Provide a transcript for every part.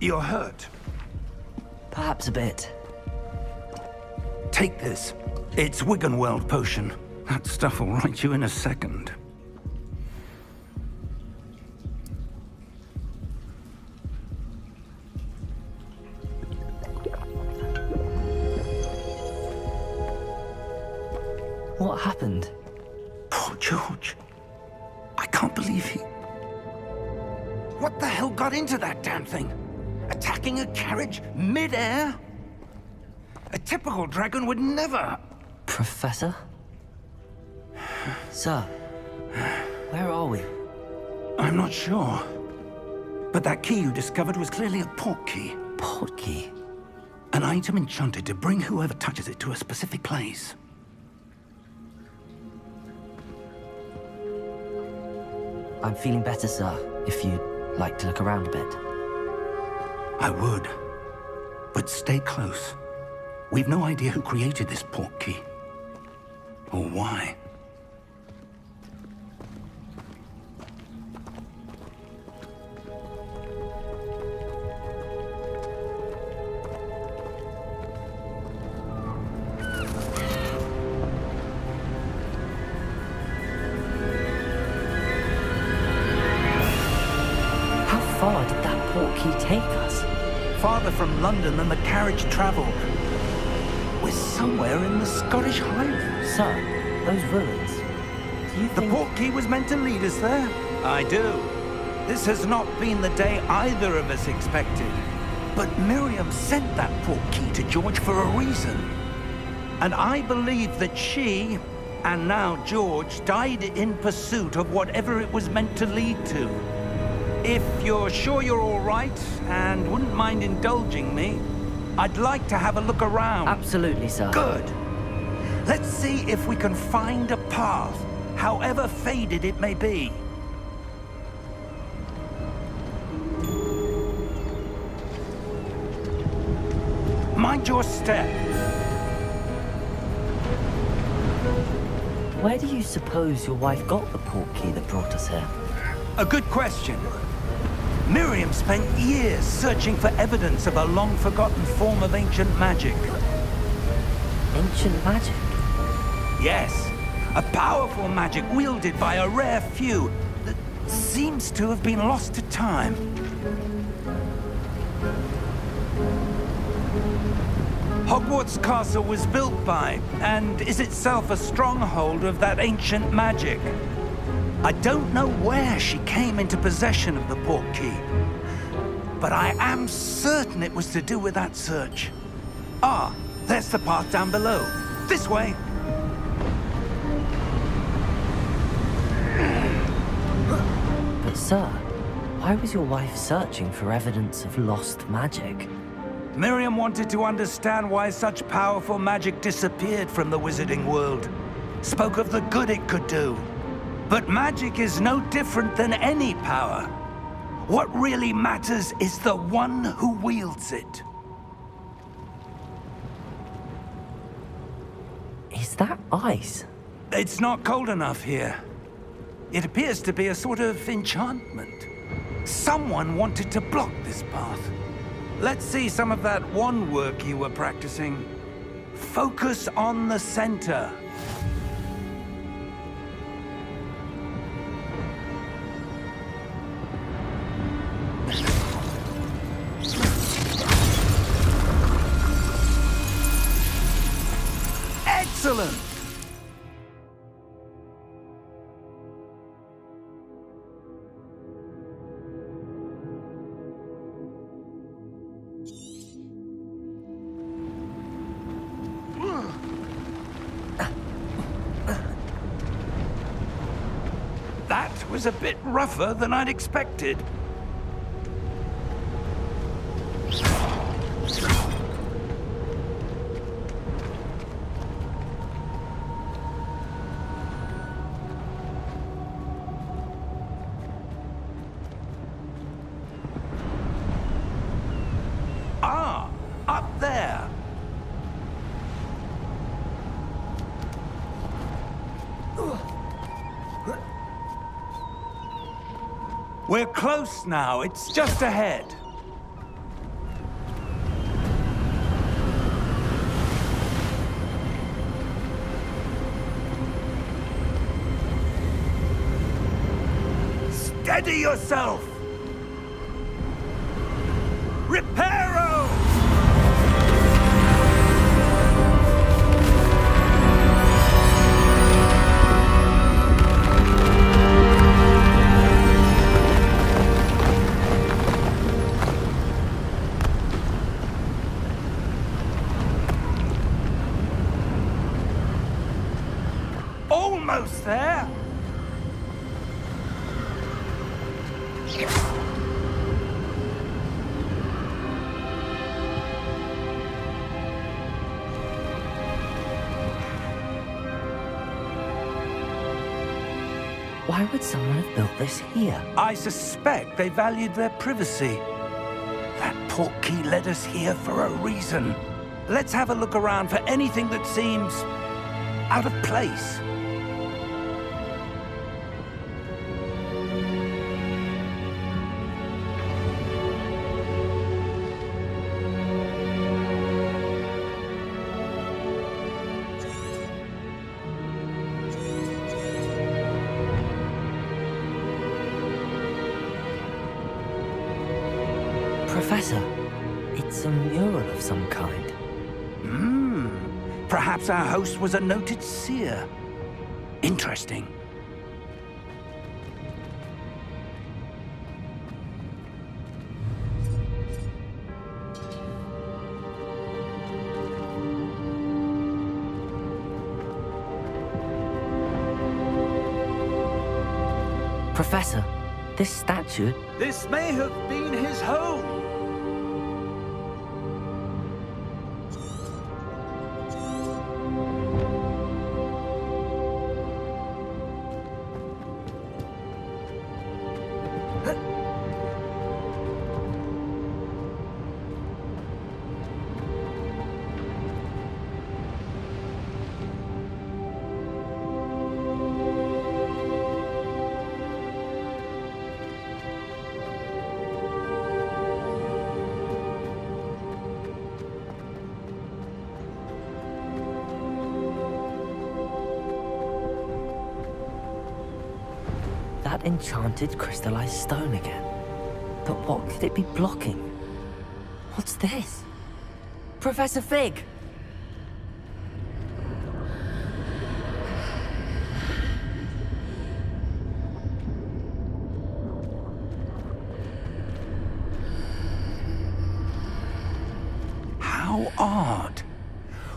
You're hurt. Perhaps a bit. Take this. It's Wiggenweld potion. That stuff will right you in a second. What happened? Poor George. I can't believe he... What the hell got into that damn thing? Attacking a carriage mid-air? A typical dragon would never... Professor? Sir, where are we? I'm not sure. But that key you discovered was clearly a portkey. Portkey? An item enchanted to bring whoever touches it to a specific place. I'm feeling better, sir, if you'd like to look around a bit. I would. But stay close. We've no idea who created this portkey. Or why. How far did that portkey take us? Farther from London than the carriage traveled. We're somewhere in the Scottish Highlands. Sir, those ruins. Do you The think... portkey was meant to lead us there? I do. This has not been the day either of us expected. But Miriam sent that portkey to George for a reason. And I believe that she, and now George, died in pursuit of whatever it was meant to lead to. If you're sure you're all right, and wouldn't mind indulging me, I'd like to have a look around. Absolutely, sir. Good. Let's see if we can find a path, however faded it may be. Mind your step. Where do you suppose your wife got the portkey that brought us here? A good question. Miriam spent years searching for evidence of a long-forgotten form of ancient magic. Ancient magic? Yes, a powerful magic wielded by a rare few that seems to have been lost to time. Hogwarts Castle was built by, and is itself a stronghold of that ancient magic. I don't know where she came into possession of the portkey, but I am certain it was to do with that search. Ah, there's the path down below. This way. But sir, why was your wife searching for evidence of lost magic? Miriam wanted to understand why such powerful magic disappeared from the wizarding world. Spoke of the good it could do. But magic is no different than any power. What really matters is the one who wields it. Is that ice? It's not cold enough here. It appears to be a sort of enchantment. Someone wanted to block this path. Let's see some of that wand work you were practicing. Focus on the center. Excellent! That was a bit rougher than I'd expected. Ah, up there. We're close now. It's just ahead. Steady yourself! Reparo! Almost there! Why would someone have built this here? I suspect they valued their privacy. That Portkey led us here for a reason. Let's have a look around for anything that seems out of place. Professor, it's a mural of some kind. Perhaps our host was a noted seer. Interesting. Professor, this statue... This may have been his home. That enchanted crystallized stone again. But what could it be blocking? What's this? Professor Fig! How odd.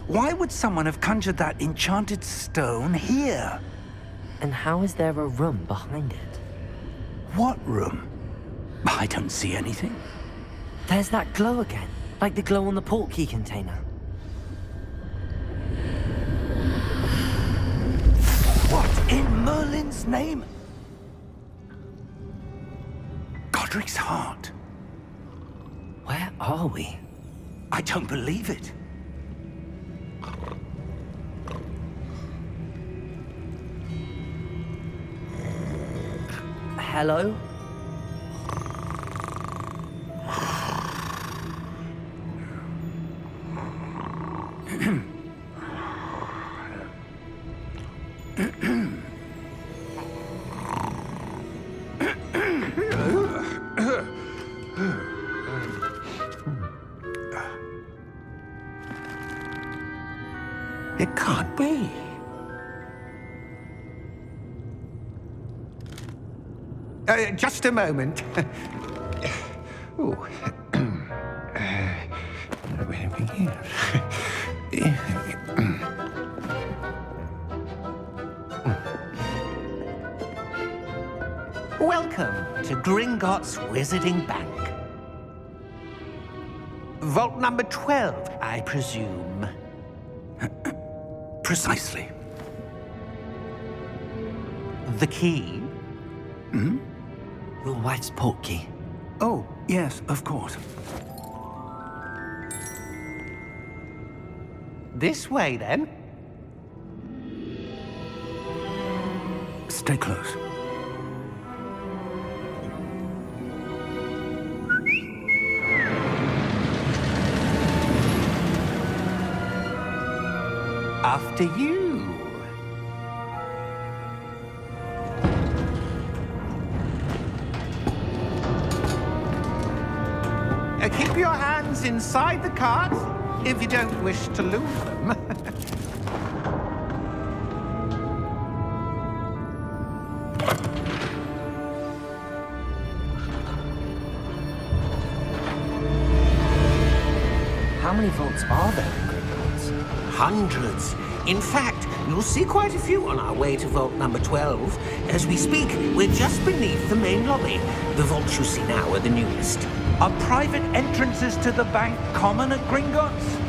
Why would someone have conjured that enchanted stone here? And how is there a room behind it? What room? I don't see anything. There's that glow again, like the glow on the Portkey container. What in Merlin's name? Godric's heart. Where are we? I don't believe it. Hello? It can't be. Just a moment. Ooh. Where to begin? Welcome to Gringotts Wizarding Bank. Vault number 12, I presume. Precisely. The key? Your wife's Portkey. Oh, yes, of course. This way, then. Stay close. After you. funds inside the cart, if you don't wish to lose them. How many vaults are there in Gringotts? Hundreds. In fact, you'll see quite a few on our way to vault number 12. As we speak, we're just beneath the main lobby. The vaults you see now are the newest. Are private entrances to the bank common at Gringotts?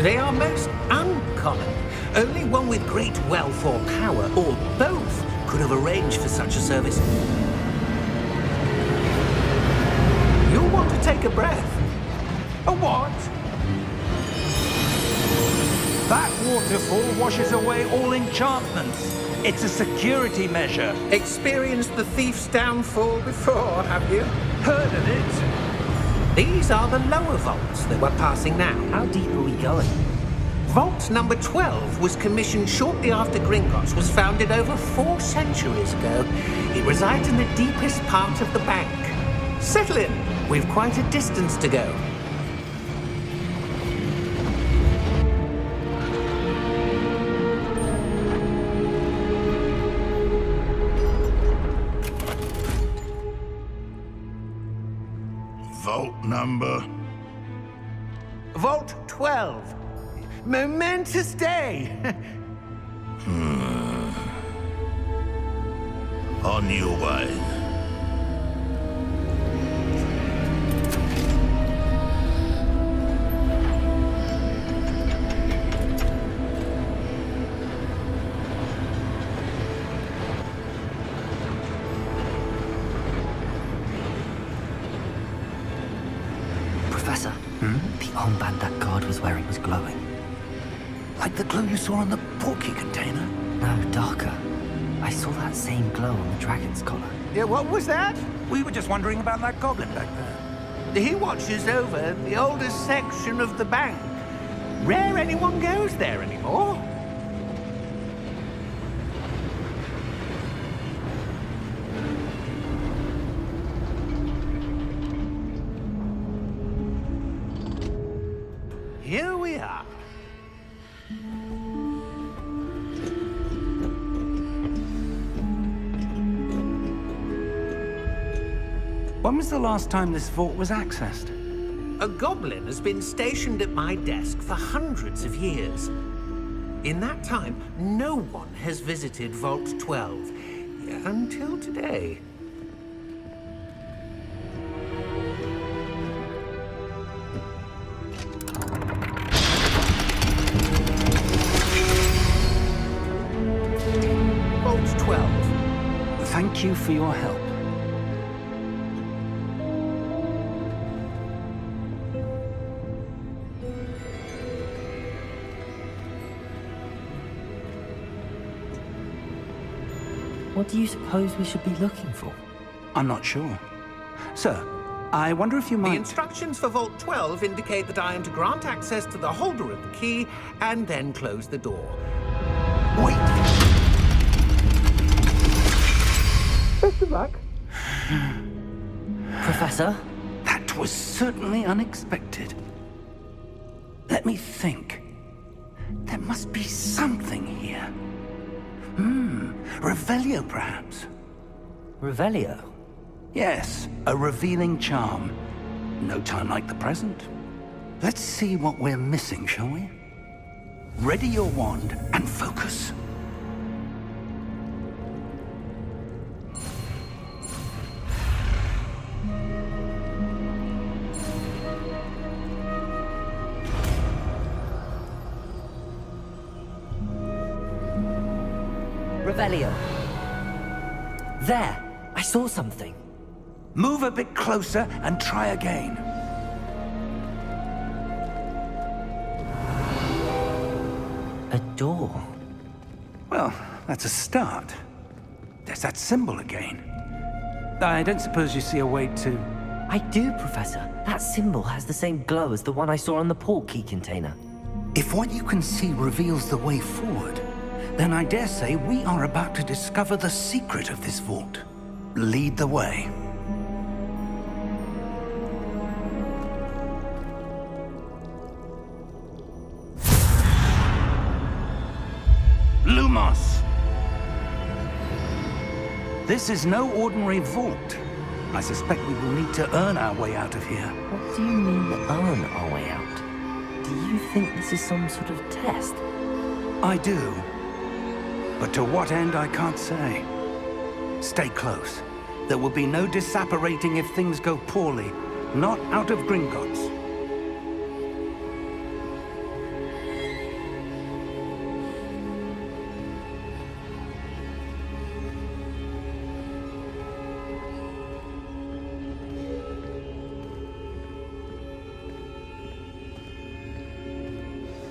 They are most uncommon. Only one with great wealth or power, or both, could have arranged for such a service. You'll want to take a breath. A what? That waterfall washes away all enchantments. It's a security measure. Experienced the thief's downfall before, have you? Heard of it? These are the lower vaults that we're passing now. How deep are we going? Vault number 12 was commissioned shortly after Gringotts was founded over 4 centuries ago. It resides in the deepest part of the bank. Settle in. We've quite a distance to go. Vault number? Vault 12. Momentous day. On your way. Professor, the armband that guard was wearing was glowing. Like the glow you saw on the Portkey container? No, darker. I saw that same glow on the dragon's collar. Yeah, what was that? We were just wondering about that goblin back there. He watches over the oldest section of the bank. Rare anyone goes there anymore. Here we are. When was the last time this vault was accessed? A goblin has been stationed at my desk for hundreds of years. In that time, no one has visited Vault 12 until today. Vault 12. Thank you for your help. What do you suppose we should be looking for? I'm not sure. Sir, I wonder if you The might... instructions for Vault 12 indicate that I am to grant access to the holder of the key and then close the door. Wait! Best of luck. Professor? That was certainly unexpected. Let me think. There must be something here. Revelio, perhaps? Revelio? Yes, a revealing charm. No time like the present. Let's see what we're missing, shall we? Ready your wand and focus. Revelio. There! I saw something. Move a bit closer and try again. A door. Well, that's a start. There's that symbol again. I don't suppose you see a way to... I do, Professor. That symbol has the same glow as the one I saw on the Portkey container. If what you can see reveals the way forward, then I dare say we are about to discover the secret of this vault. Lead the way. Lumos! This is no ordinary vault. I suspect we will need to earn our way out of here. What do you mean, earn our way out? Do you think this is some sort of test? I do. But to what end, I can't say. Stay close. There will be no disapparating if things go poorly. Not out of Gringotts.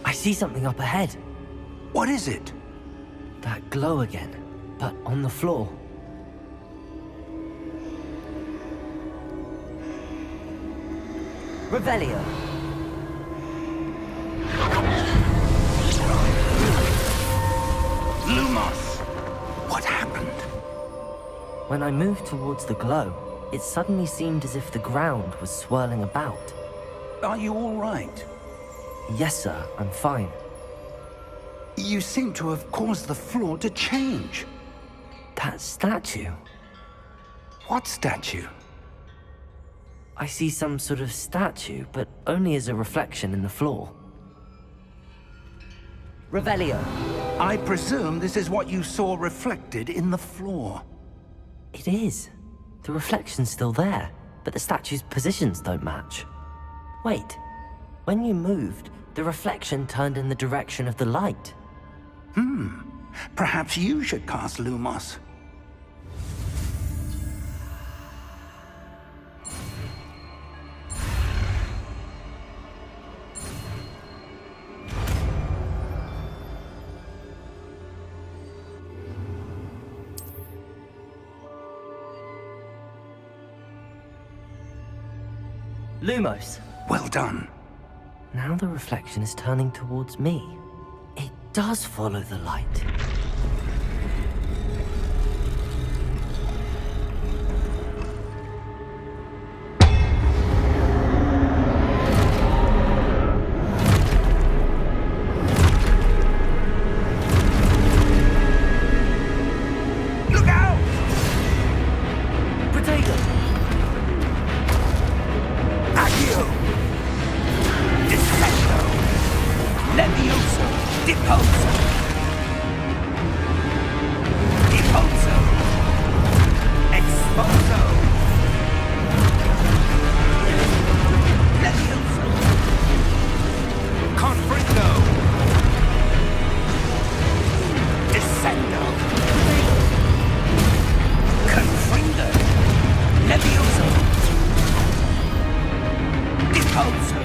I see something up ahead. What is it? That glow again, but on the floor. Revelio. Lumos! What happened? When I moved towards the glow, it suddenly seemed as if the ground was swirling about. Are you all right? Yes, sir, I'm fine. You seem to have caused the floor to change. That statue. What statue? I see some sort of statue, but only as a reflection in the floor. Revelio. I presume this is what you saw reflected in the floor. It is. The reflection's still there, but the statue's positions don't match. Wait. When you moved, the reflection turned in the direction of the light. Perhaps you should cast Lumos. Lumos. Well done. Now the reflection is turning towards me. It does follow the light. Look out! Potato! Accio! Descendo! Levioso! Deposo! Deposo! Exposo! Levioso! Confringo! Descendo! Confringo! Levioso! Deposo!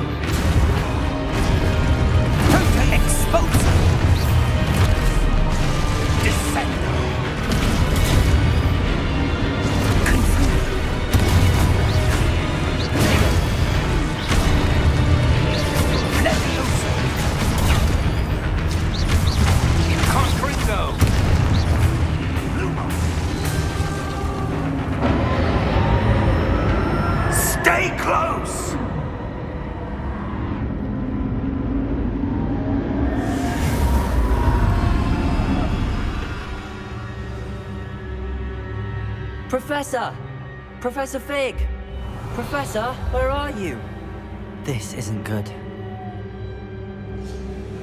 Total exposo! Descendo! Confringo! Levioso! Confringo! Lumos! Stay close! Professor! Professor Fig! Professor, where are you? This isn't good.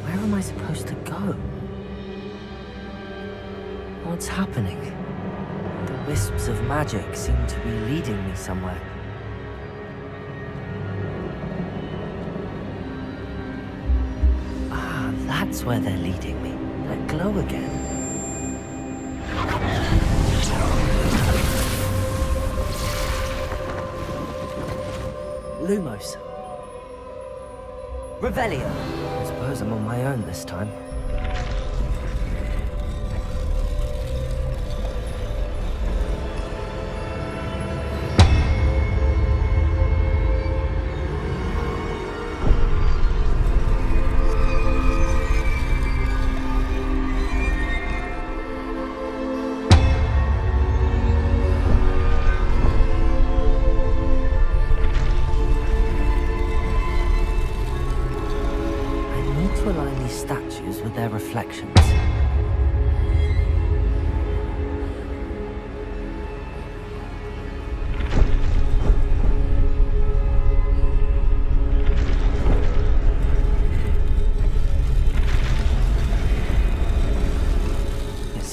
Where am I supposed to go? What's happening? The wisps of magic seem to be leading me somewhere. Ah, that's where they're leading me. That glow again. Lumos. Revelio. I suppose I'm on my own this time.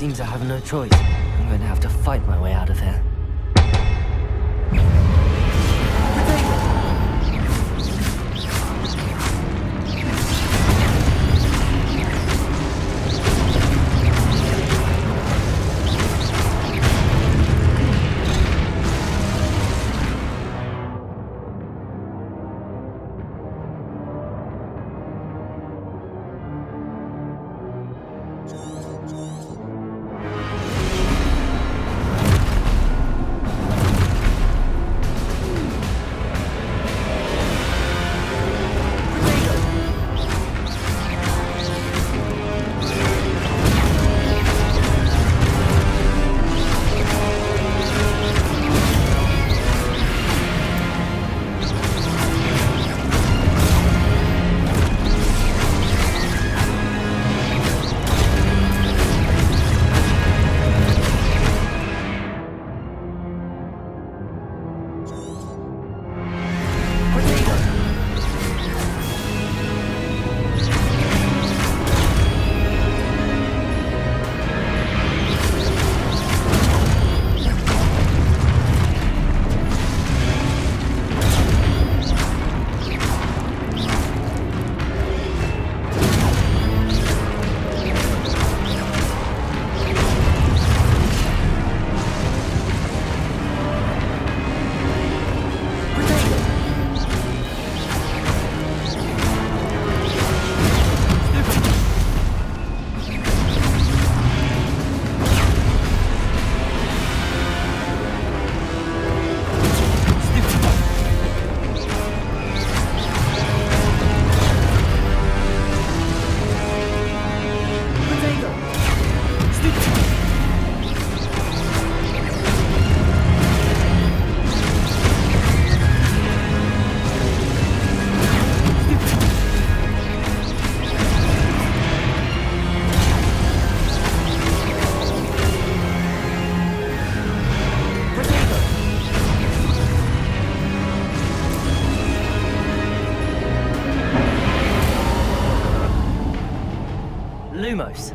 seems I have no choice. I'm going to have to fight my way out of here. Lumos.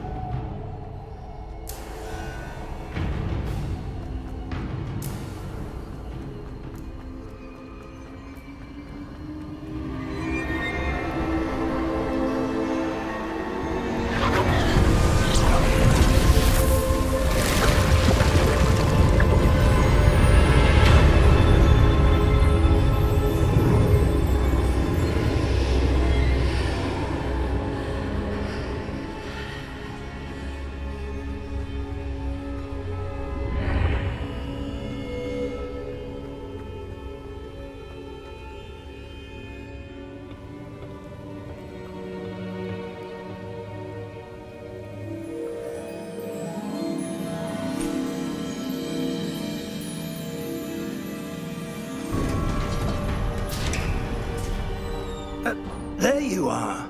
There you are.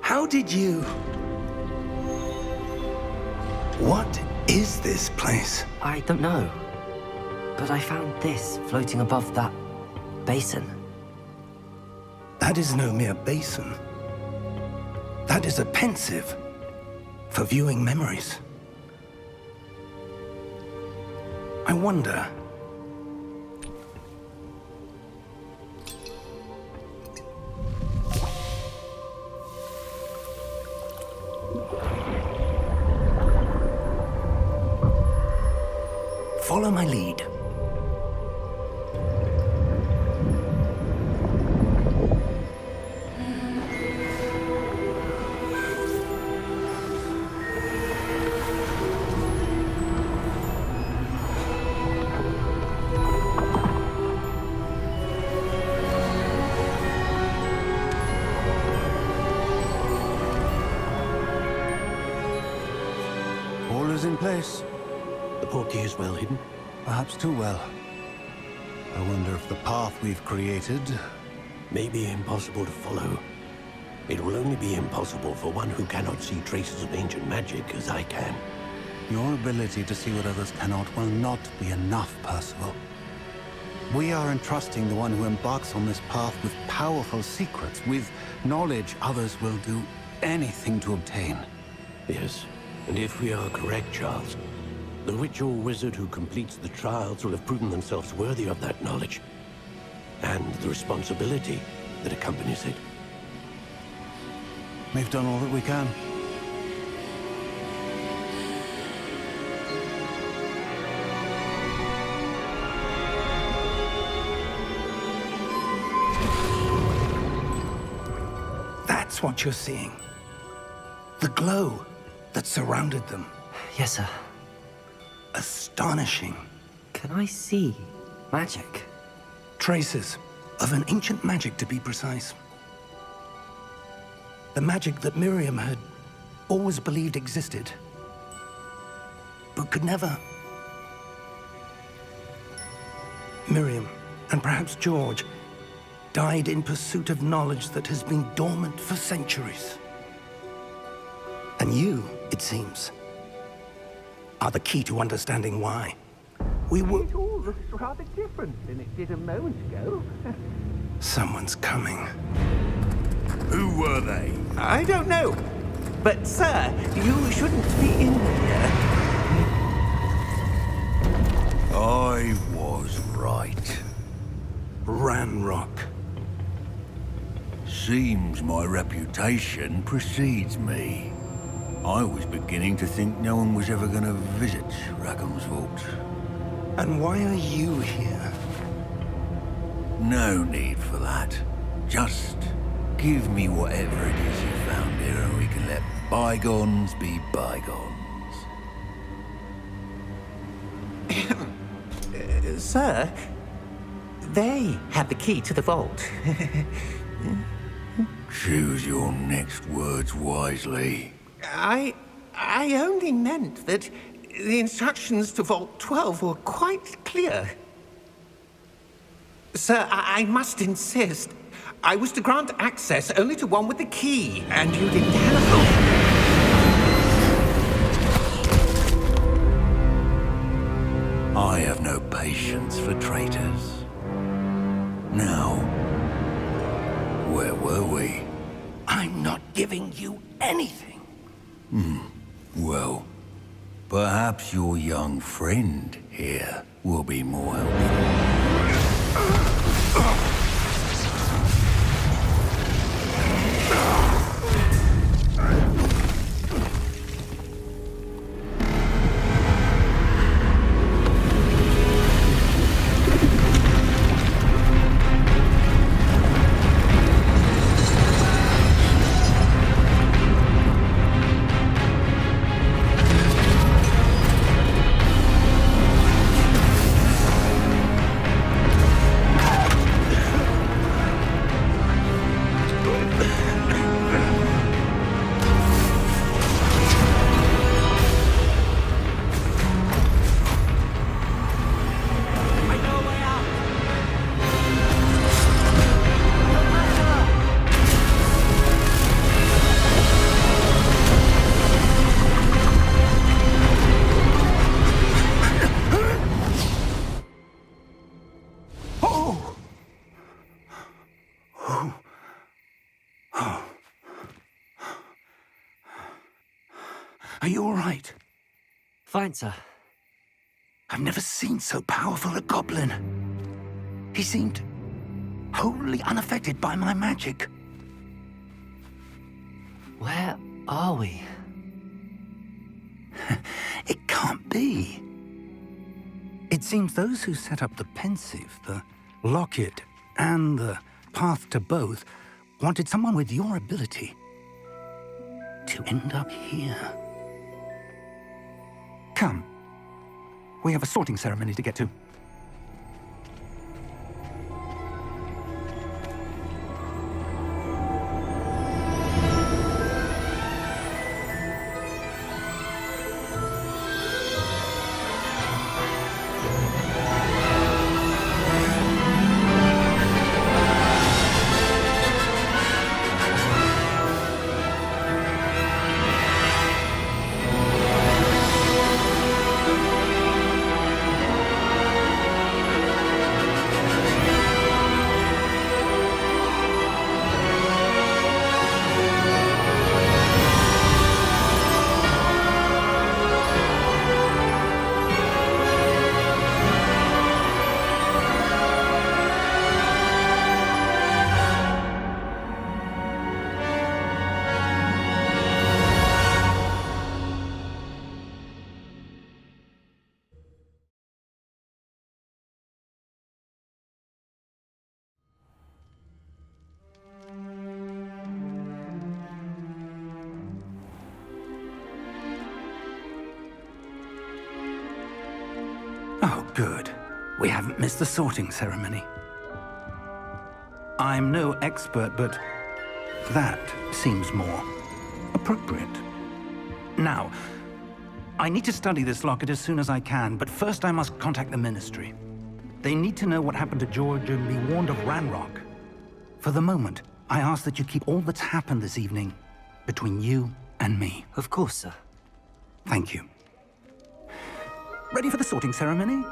How did you... What is this place? I don't know. But I found this floating above that basin. That is no mere basin. That is a pensive for viewing memories. I wonder... Follow my lead. All is in place. The Portkey is well hidden. Perhaps too well. I wonder if the path we've created... may be impossible to follow. It will only be impossible for one who cannot see traces of ancient magic as I can. Your ability to see what others cannot will not be enough, Percival. We are entrusting the one who embarks on this path with powerful secrets, with knowledge others will do anything to obtain. Yes, And if we are correct, Charles, the witch or wizard who completes the trials will have proven themselves worthy of that knowledge. And the responsibility that accompanies it. We've done all that we can. That's what you're seeing. The glow that surrounded them. Yes, sir. Astonishing. Can I see magic? Traces of an ancient magic, to be precise. The magic that Miriam had always believed existed, but could never. Miriam, and perhaps George, died in pursuit of knowledge that has been dormant for centuries. And you, it seems, are the key to understanding why. We were... It all looks rather different than it did a moment ago. Someone's coming. Who were they? I don't know. But, sir, you shouldn't be in here. I was right. Ranrok. Seems my reputation precedes me. I was beginning to think no one was ever going to visit Rackham's vault. And why are you here? No need for that. Just give me whatever it is you found here and we can let bygones be bygones. Sir, they had the key to the vault. Choose your next words wisely. I only meant that the instructions to Vault 12 were quite clear. Sir, I must insist. I was to grant access only to one with the key, and you didn't have them. I have no patience for traitors. Now, where were we? I'm not giving you anything. Well, perhaps your young friend here will be more helpful. Are you all right? Fine, sir. I've never seen so powerful a goblin. He seemed wholly unaffected by my magic. Where are we? It can't be. It seems those who set up the pensive, the locket, and the path to both wanted someone with your ability to end up here. Come. We have a sorting ceremony to get to. Oh, good. We haven't missed the sorting ceremony. I'm no expert, but that seems more appropriate. Now, I need to study this locket as soon as I can, but first I must contact the Ministry. They need to know what happened to George and be warned of Ranrok. For the moment, I ask that you keep all that's happened this evening between you and me. Of course, sir. Thank you. Ready for the sorting ceremony?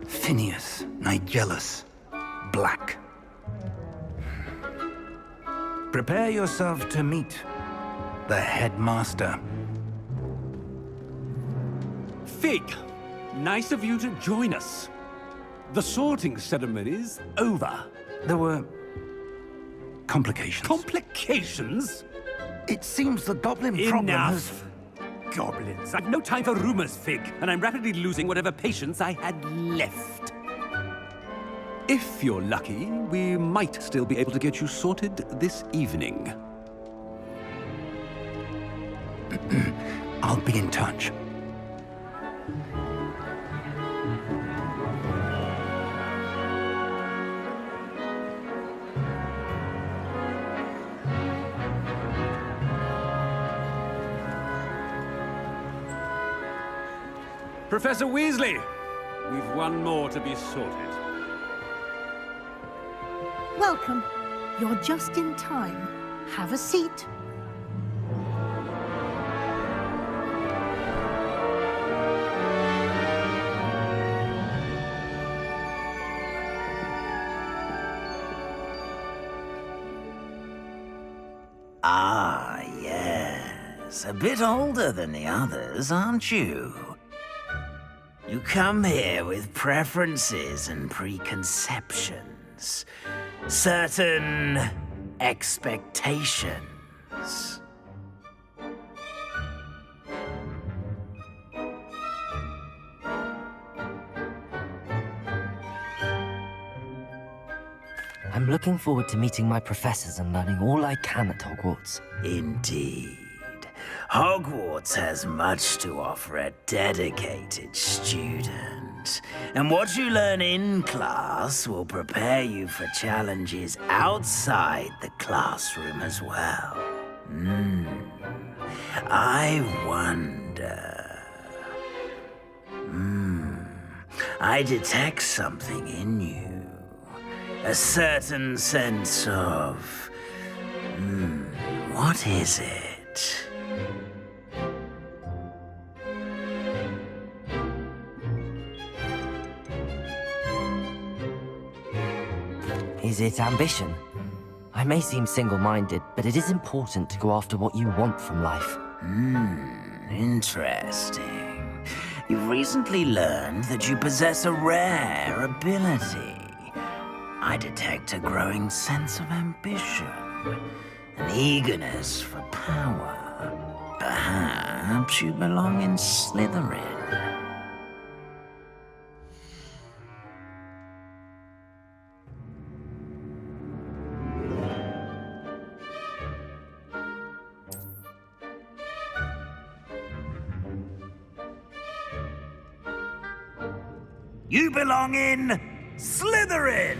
Phineas, Nigellus, Black. Prepare yourself to meet the headmaster. Fig, nice of you to join us. The sorting ceremony's over. There were complications. Complications? It seems the goblin problem has... Enough! Goblins. I've no time for rumors, Fig, and I'm rapidly losing whatever patience I had left. If you're lucky, we might still be able to get you sorted this evening. I'll be in touch. Professor Weasley, we've one more to be sorted. Welcome. You're just in time. Have a seat. Ah, yes. A bit older than the others, aren't you? You come here with preferences and preconceptions. Certain expectations. I'm looking forward to meeting my professors and learning all I can at Hogwarts. Indeed. Hogwarts has much to offer a dedicated student. And what you learn in class will prepare you for challenges outside the classroom as well. I wonder... I detect something in you. A certain sense of... what is it? Is it ambition? I may seem single-minded, but it is important to go after what you want from life. Interesting. You've recently learned that you possess a rare ability. I detect a growing sense of ambition, an eagerness for power. Perhaps you belong in Slytherin. You belong in Slytherin!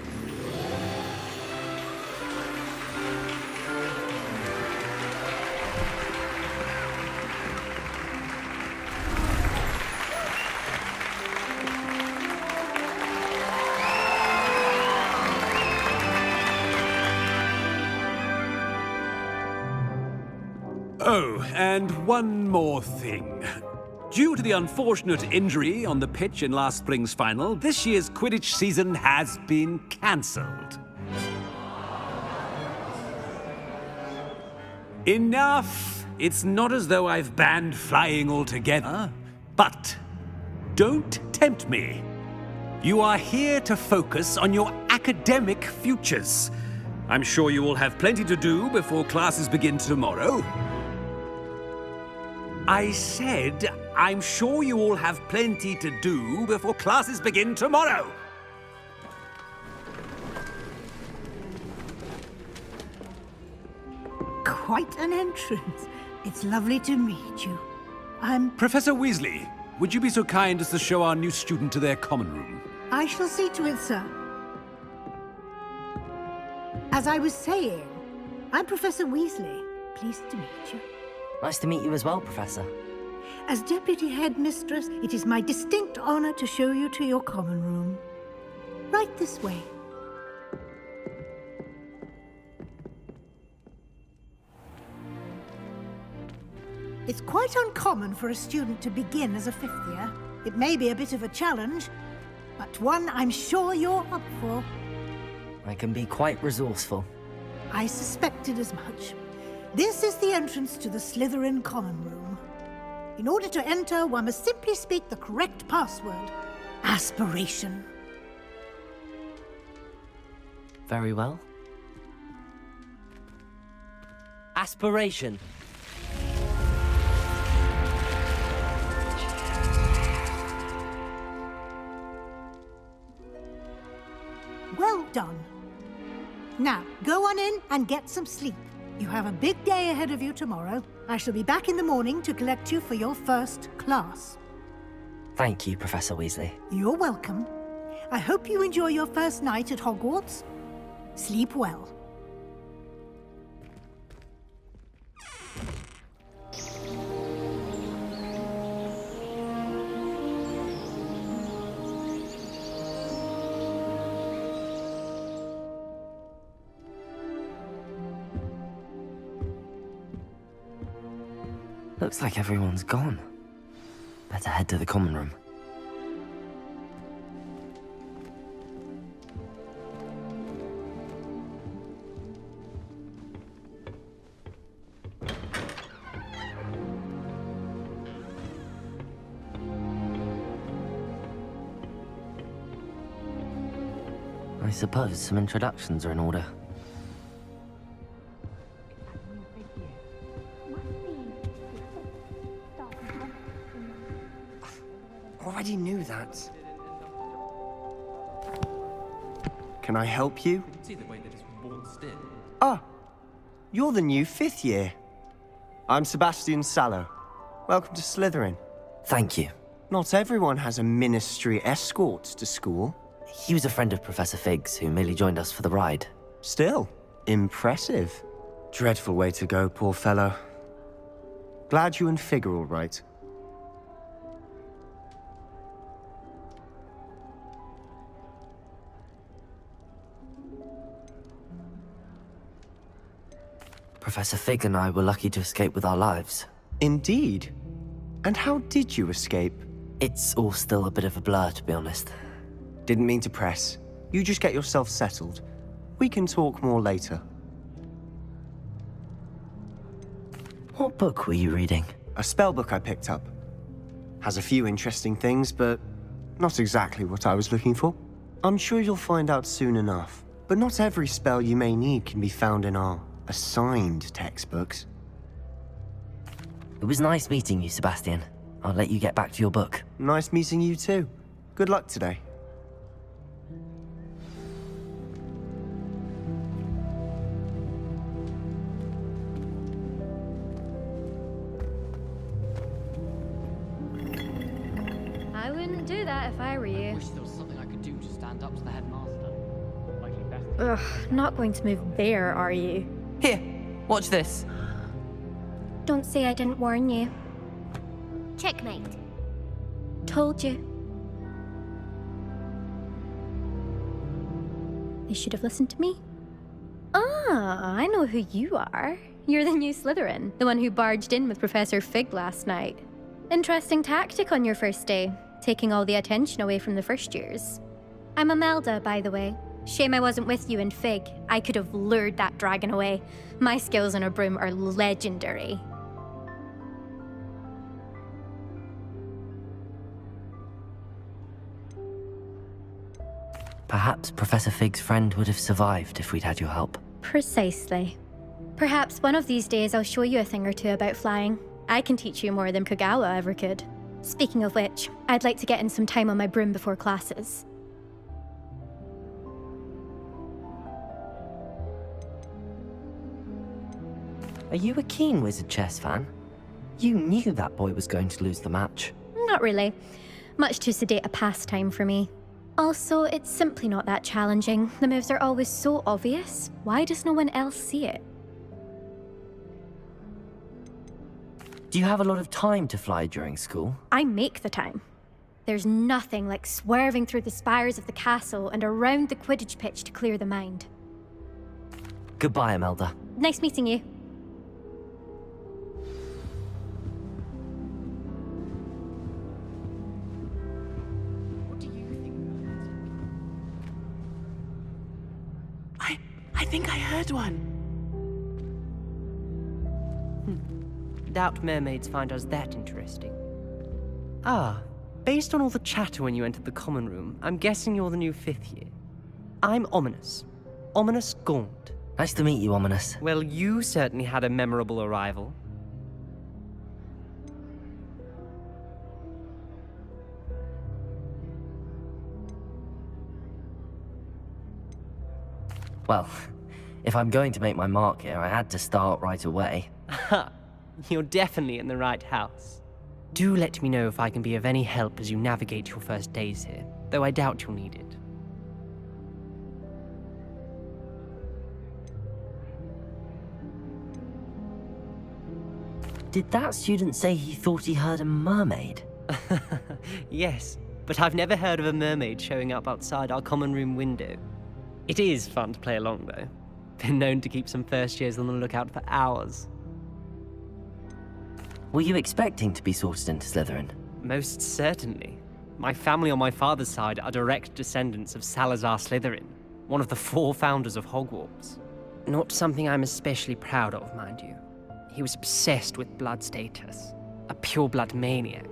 Oh, and one more thing. Due to the unfortunate injury on the pitch in last spring's final, this year's Quidditch season has been cancelled. Enough! It's not as though I've banned flying altogether, but don't tempt me. You are here to focus on your academic futures. I'm sure you will have plenty to do before classes begin tomorrow. I said, I'm sure you all have plenty to do before classes begin tomorrow. Quite an entrance. It's lovely to meet you. Professor Weasley, would you be so kind as to show our new student to their common room? I shall see to it, sir. As I was saying, I'm Professor Weasley. Pleased to meet you. Nice to meet you as well, Professor. As Deputy Headmistress, it is my distinct honor to show you to your common room. Right this way. It's quite uncommon for a student to begin as a fifth year. It may be a bit of a challenge, but one I'm sure you're up for. I can be quite resourceful. I suspected as much. This is the entrance to the Slytherin common room. In order to enter, one must simply speak the correct password. Aspiration. Very well. Aspiration. Well done. Now, go on in and get some sleep. You have a big day ahead of you tomorrow. I shall be back in the morning to collect you for your first class. Thank you, Professor Weasley. You're welcome. I hope you enjoy your first night at Hogwarts. Sleep well. Looks like everyone's gone. Better head to the common room. I suppose some introductions are in order. Already knew that. Can I help you? See the way that it's waltzed in. Ah, you're the new fifth year. I'm Sebastian Sallow. Welcome to Slytherin. Thank you. Not everyone has a ministry escort to school. He was a friend of Professor Fig's who merely joined us for the ride. Still, impressive. Dreadful way to go, poor fellow. Glad you and Fig are all right. Professor Fig and I were lucky to escape with our lives. Indeed. And how did you escape? It's all still a bit of a blur, to be honest. Didn't mean to press. You just get yourself settled. We can talk more later. What book were you reading? A spell book I picked up. Has a few interesting things, but not exactly what I was looking for. I'm sure you'll find out soon enough. But not every spell you may need can be found in our assigned textbooks. It was nice meeting you, Sebastian. I'll let you get back to your book. Nice meeting you too. Good luck today. I wouldn't do that if I were you. Wish there was something I could do to stand up to the headmaster. Likely best. Ugh, not going to move there, are you? Here, watch this. Don't say I didn't warn you. Checkmate. Told you. They should have listened to me. Ah, I know who you are. You're the new Slytherin, the one who barged in with Professor Fig last night. Interesting tactic on your first day, taking all the attention away from the first years. I'm Imelda, by the way. Shame I wasn't with you in Fig. I could have lured that dragon away. My skills on a broom are legendary. Perhaps Professor Fig's friend would have survived if we'd had your help. Precisely. Perhaps one of these days I'll show you a thing or two about flying. I can teach you more than Kagawa ever could. Speaking of which, I'd like to get in some time on my broom before classes. Are you a keen Wizard chess fan? You knew that boy was going to lose the match. Not really. Much too sedate a pastime for me. Also, it's simply not that challenging. The moves are always so obvious. Why does no one else see it? Do you have a lot of time to fly during school? I make the time. There's nothing like swerving through the spires of the castle and around the Quidditch pitch to clear the mind. Goodbye, Imelda. Nice meeting you. I think I heard one. Doubt mermaids find us that interesting. Ah, based on all the chatter when you entered the common room, I'm guessing you're the new 5th year. I'm Ominous. Ominous Gaunt. Nice to meet you, Ominous. Well, you certainly had a memorable arrival. Well, if I'm going to make my mark here, I had to start right away. Ha! You're definitely in the right house. Do let me know if I can be of any help as you navigate your first days here, though I doubt you'll need it. Did that student say he thought he heard a mermaid? Yes, but I've never heard of a mermaid showing up outside our common room window. It is fun to play along, though. Been known to keep some first years on the lookout for hours. Were you expecting to be sorted into Slytherin? Most certainly. My family on my father's side are direct descendants of Salazar Slytherin, one of the 4 founders of Hogwarts. Not something I'm especially proud of, mind you. He was obsessed with blood status, a pure-blood maniac.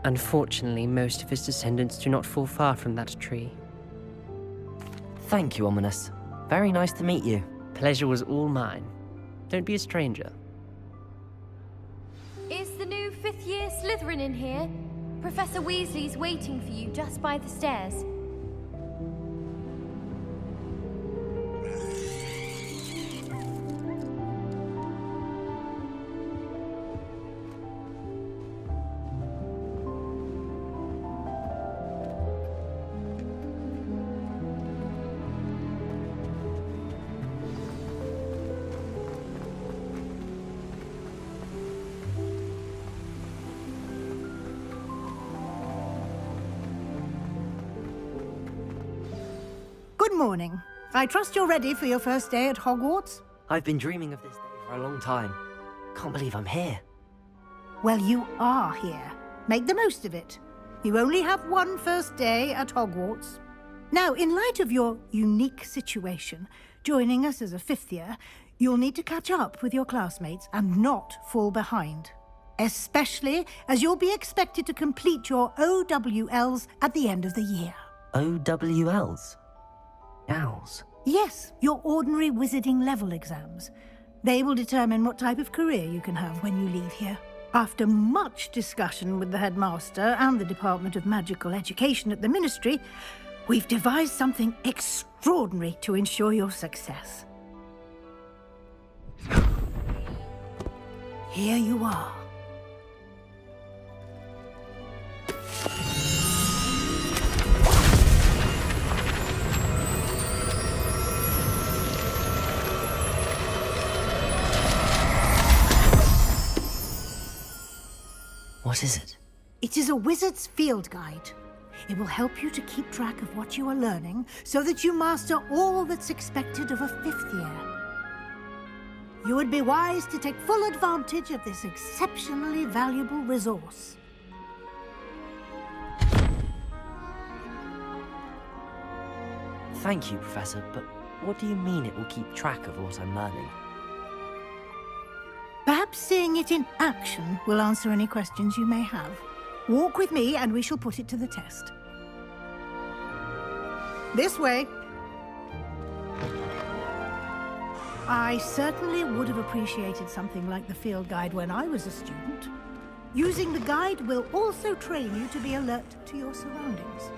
Unfortunately, most of his descendants do not fall far from that tree. Thank you, Ominous. Very nice to meet you. Pleasure was all mine. Don't be a stranger. Is the new 5th year Slytherin in here? Professor Weasley's waiting for you just by the stairs. Good morning. I trust you're ready for your first day at Hogwarts? I've been dreaming of this day for a long time. Can't believe I'm here. Well, you are here. Make the most of it. You only have one first day at Hogwarts. Now, in light of your unique situation, joining us as a 5th year, you'll need to catch up with your classmates and not fall behind. Especially as you'll be expected to complete your O.W.L.s at the end of the year. O.W.L.s? Owls? Yes, your ordinary wizarding level exams. They will determine what type of career you can have when you leave here. After much discussion with the headmaster and the Department of Magical Education at the Ministry, we've devised something extraordinary to ensure your success. Here you are. What is it? It is a wizard's field guide. It will help you to keep track of what you are learning so that you master all that's expected of a 5th year. You would be wise to take full advantage of this exceptionally valuable resource. Thank you, Professor, but what do you mean it will keep track of what I'm learning? Perhaps seeing it in action will answer any questions you may have. Walk with me and we shall put it to the test. This way. I certainly would have appreciated something like the field guide when I was a student. Using the guide will also train you to be alert to your surroundings.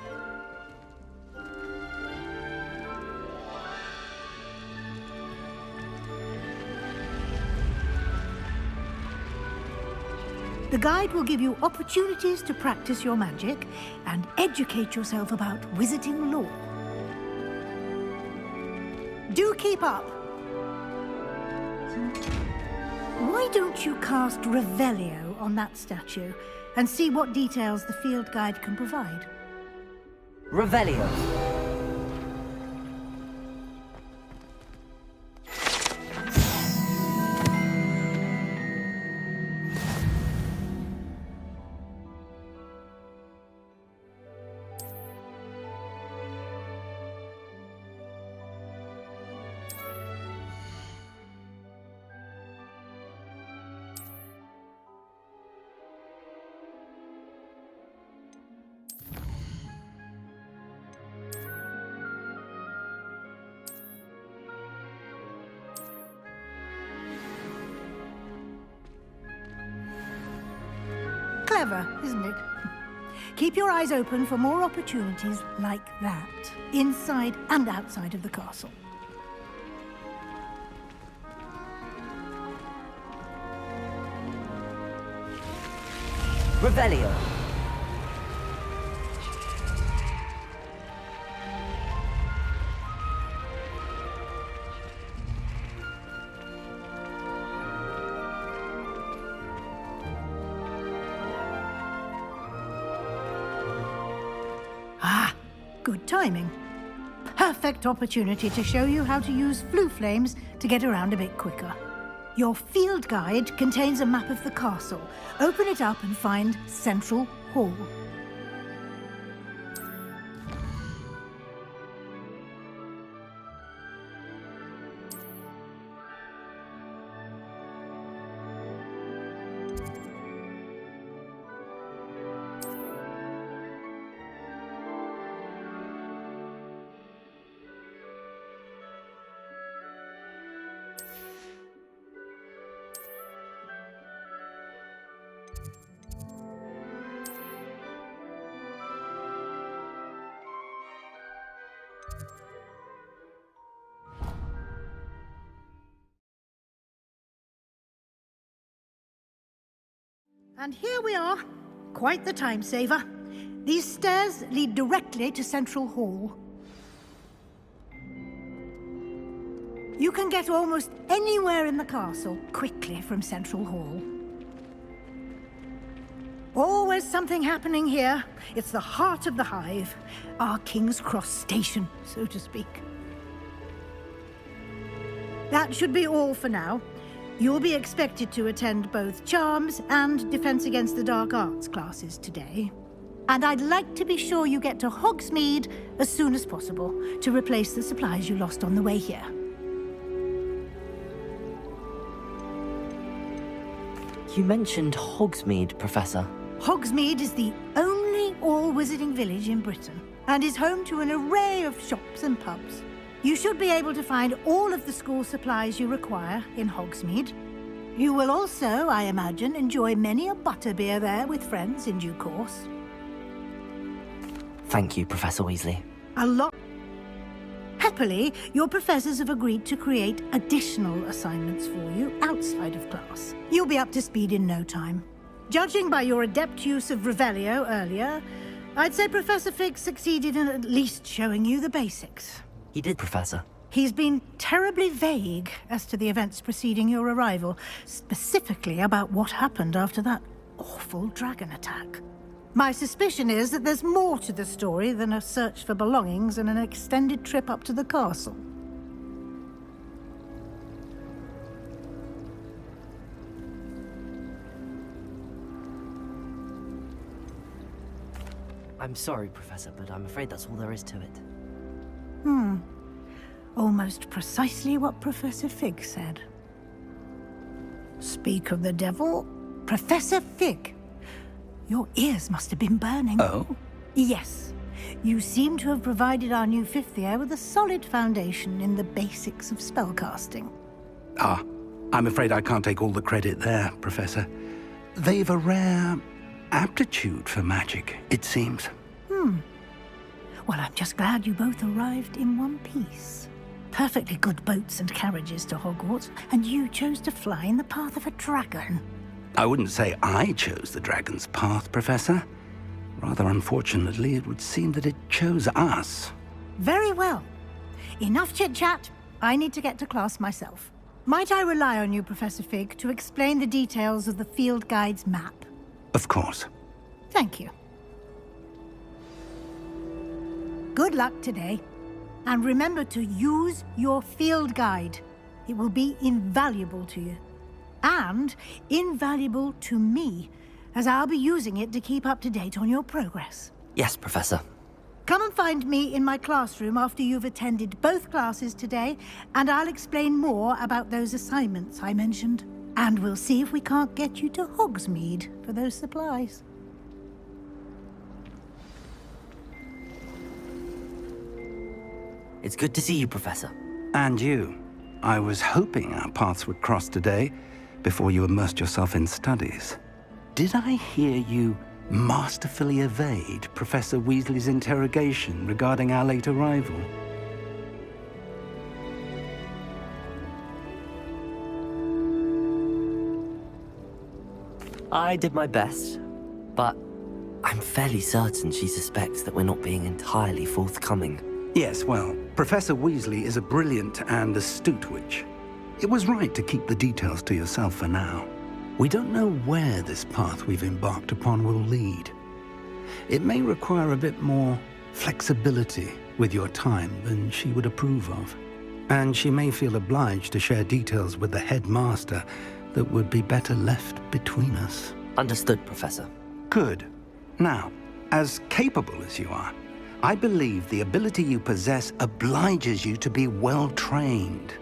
The guide will give you opportunities to practice your magic and educate yourself about wizarding lore. Do keep up! Why don't you cast Revelio on that statue and see what details the field guide can provide? Revelio. Clever, isn't it? Keep your eyes open for more opportunities like that, inside and outside of the castle. Revelio. Good timing. Perfect opportunity to show you how to use flue flames to get around a bit quicker. Your field guide contains a map of the castle. Open it up and find Central Hall. And here we are. Quite the time saver. These stairs lead directly to Central Hall. You can get almost anywhere in the castle quickly from Central Hall. Always something happening here. It's the heart of the hive. Our King's Cross station, so to speak. That should be all for now. You'll be expected to attend both Charms and Defense Against the Dark Arts classes today. And I'd like to be sure you get to Hogsmeade as soon as possible to replace the supplies you lost on the way here. You mentioned Hogsmeade, Professor. Hogsmeade is the only all-wizarding village in Britain and is home to an array of shops and pubs. You should be able to find all of the school supplies you require in Hogsmeade. You will also, I imagine, enjoy many a butterbeer there with friends in due course. Thank you, Professor Weasley. A lot. Happily, your professors have agreed to create additional assignments for you outside of class. You'll be up to speed in no time. Judging by your adept use of Revelio earlier, I'd say Professor Fig succeeded in at least showing you the basics. He did, Professor. He's been terribly vague as to the events preceding your arrival, specifically about what happened after that awful dragon attack. My suspicion is that there's more to the story than a search for belongings and an extended trip up to the castle. I'm sorry, Professor, but I'm afraid that's all there is to it. Almost precisely what Professor Fig said. Speak of the devil, Professor Fig. Your ears must have been burning. Oh? Yes. You seem to have provided our new fifth year with a solid foundation in the basics of spellcasting. Ah, I'm afraid I can't take all the credit there, Professor. They've a rare aptitude for magic, it seems. Well, I'm just glad you both arrived in one piece. Perfectly good boats and carriages to Hogwarts, and you chose to fly in the path of a dragon. I wouldn't say I chose the dragon's path, Professor. Rather unfortunately, it would seem that it chose us. Very well. Enough chit-chat. I need to get to class myself. Might I rely on you, Professor Fig, to explain the details of the field guide's map? Of course. Thank you. Good luck today. And remember to use your field guide. It will be invaluable to you. And invaluable to me, as I'll be using it to keep up to date on your progress. Yes, Professor. Come and find me in my classroom after you've attended both classes today, and I'll explain more about those assignments I mentioned. And we'll see if we can't get you to Hogsmeade for those supplies. It's good to see you, Professor. And you. I was hoping our paths would cross today, before you immersed yourself in studies. Did I hear you masterfully evade Professor Weasley's interrogation regarding our late arrival? I did my best, but I'm fairly certain she suspects that we're not being entirely forthcoming. Yes, well, Professor Weasley is a brilliant and astute witch. It was right to keep the details to yourself for now. We don't know where this path we've embarked upon will lead. It may require a bit more flexibility with your time than she would approve of. And she may feel obliged to share details with the headmaster that would be better left between us. Understood, Professor. Good. Now, as capable as you are, I believe the ability you possess obliges you to be well-trained.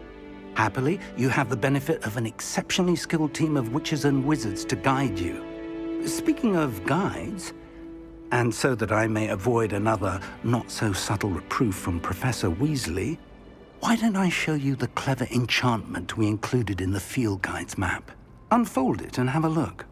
Happily, you have the benefit of an exceptionally skilled team of witches and wizards to guide you. Speaking of guides, and so that I may avoid another not-so-subtle reproof from Professor Weasley, why don't I show you the clever enchantment we included in the field guide's map? Unfold it and have a look.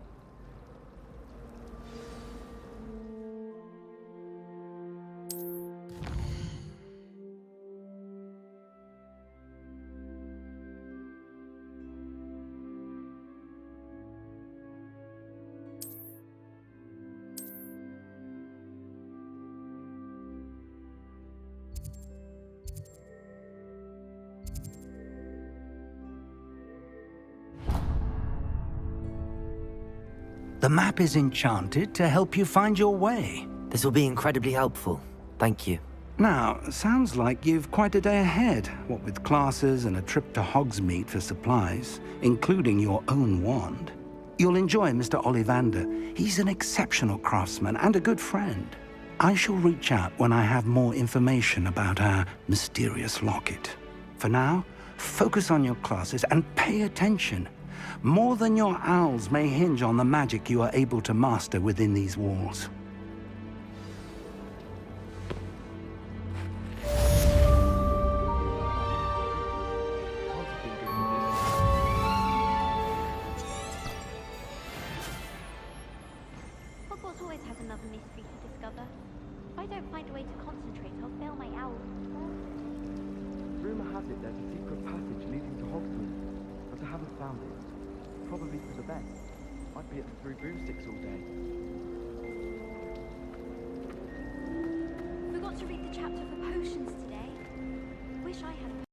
The map is enchanted to help you find your way. This will be incredibly helpful. Thank you. Now, sounds like you've quite a day ahead, what with classes and a trip to Hogsmeade for supplies, including your own wand. You'll enjoy Mr. Ollivander. He's an exceptional craftsman and a good friend. I shall reach out when I have more information about our mysterious locket. For now, focus on your classes and pay attention. More than your owls may hinge on the magic you are able to master within these walls. Hogwarts always has another mystery to discover. If I don't find a way to concentrate, I'll fail my owl. Rumor has it there's a secret passage leading to Hogsmeade, but I haven't found it. Probably for the best. I'd be at the 3 broomsticks all day. Forgot to read the chapter for potions today. Wish I had a